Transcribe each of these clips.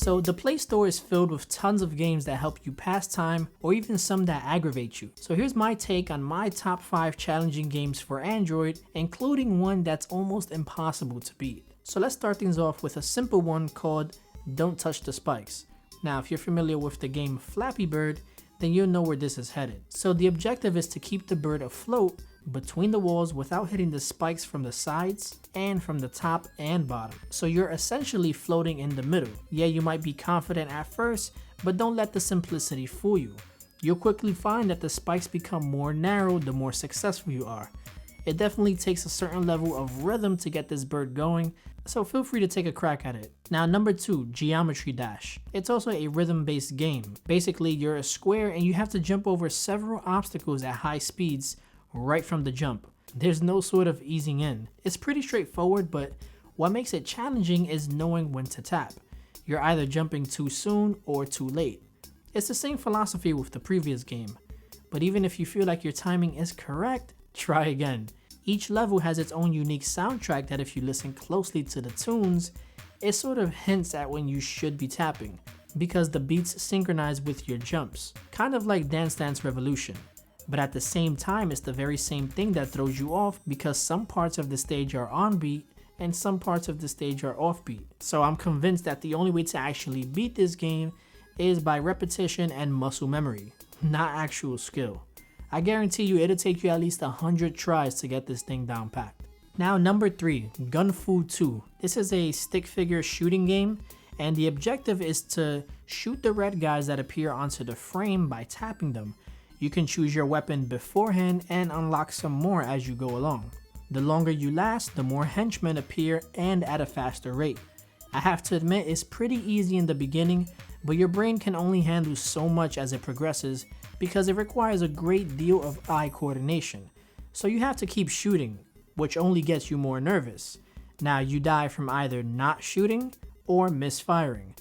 So the Play Store is filled with tons of games that help you pass time or even some that aggravate you. So here's my take on my top 5 challenging games for Android, including one that's almost impossible to beat. So let's start things off with a simple one called Don't Touch the Spikes. Now if you're familiar with the game Flappy Bird, then you'll know where this is headed. So the objective is to keep the bird afloat between the walls without hitting the spikes from the sides and from the top and bottom. So you're essentially floating in the middle. Yeah, you might be confident at first, but don't let the simplicity fool you. You'll quickly find that the spikes become more narrow the more successful you are. It definitely takes a certain level of rhythm to get this bird going, so feel free to take a crack at it. Now number 2, Geometry Dash. It's also a rhythm-based game. Basically, you're a square and you have to jump over several obstacles at high speeds right from the jump. There's no sort of easing in. It's pretty straightforward, but what makes it challenging is knowing when to tap. You're either jumping too soon or too late. It's the same philosophy with the previous game, but even if you feel like your timing is correct, try again. Each level has its own unique soundtrack that if you listen closely to the tunes, it sort of hints at when you should be tapping, because the beats synchronize with your jumps, kind of like Dance Dance Revolution. But at the same time, it's the very same thing that throws you off because some parts of the stage are on beat and some parts of the stage are off beat. So I'm convinced that the only way to actually beat this game is by repetition and muscle memory, not actual skill. I guarantee you it'll take you at least 100 tries to get this thing down packed. Now number 3, Gun Fu 2. This is a stick figure shooting game, and the objective is to shoot the red guys that appear onto the frame by tapping them. You can choose your weapon beforehand and unlock some more as you go along. The longer you last, the more henchmen appear and at a faster rate. I have to admit it's pretty easy in the beginning, but your brain can only handle so much as it progresses because it requires a great deal of eye coordination. So you have to keep shooting, which only gets you more nervous. Now you die from either not shooting or misfiring.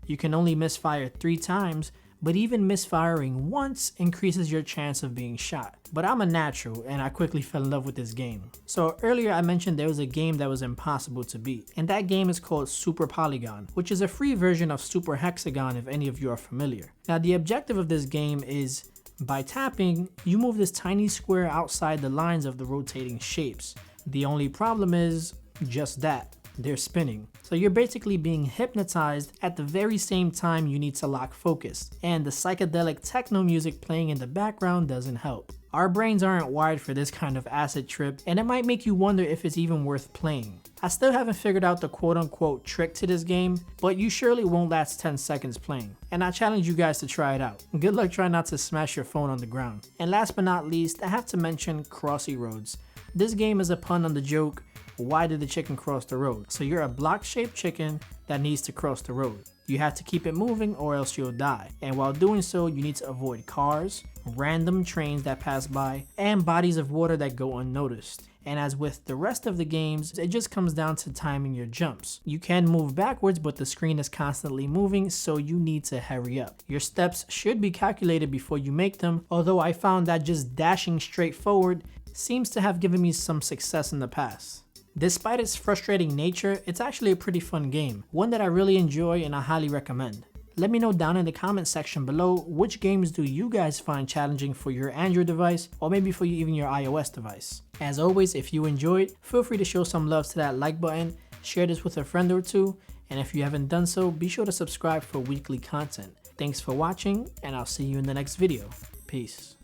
You can only misfire 3 times, but even misfiring once increases your chance of being shot. But I'm a natural and I quickly fell in love with this game. So earlier I mentioned there was a game that was impossible to beat, and that game is called Super Polygon, which is a free version of Super Hexagon if any of you are familiar. Now the objective of this game is, by tapping, you move this tiny square outside the lines of the rotating shapes. The only problem is just that. They're spinning. So you're basically being hypnotized at the very same time you need to lock focus, and the psychedelic techno music playing in the background doesn't help. Our brains aren't wired for this kind of acid trip, and it might make you wonder if it's even worth playing. I still haven't figured out the quote-unquote trick to this game, but you surely won't last 10 seconds playing, and I challenge you guys to try it out. Good luck trying not to smash your phone on the ground. And last but not least, I have to mention Crossy Roads. This game is a pun on the joke, why did the chicken cross the road? So you're a block-shaped chicken that needs to cross the road. You have to keep it moving or else you'll die. And while doing so, you need to avoid cars, random trains that pass by, and bodies of water that go unnoticed. And as with the rest of the games, it just comes down to timing your jumps. You can move backwards, but the screen is constantly moving, so you need to hurry up. Your steps should be calculated before you make them, although I found that just dashing straight forward seems to have given me some success in the past. Despite its frustrating nature, it's actually a pretty fun game, one that I really enjoy and I highly recommend. Let me know down in the comment section below which games do you guys find challenging for your Android device, or maybe for even your iOS device. As always, if you enjoyed, feel free to show some love to that like button, share this with a friend or two, and if you haven't done so, be sure to subscribe for weekly content. Thanks for watching, and I'll see you in the next video. Peace.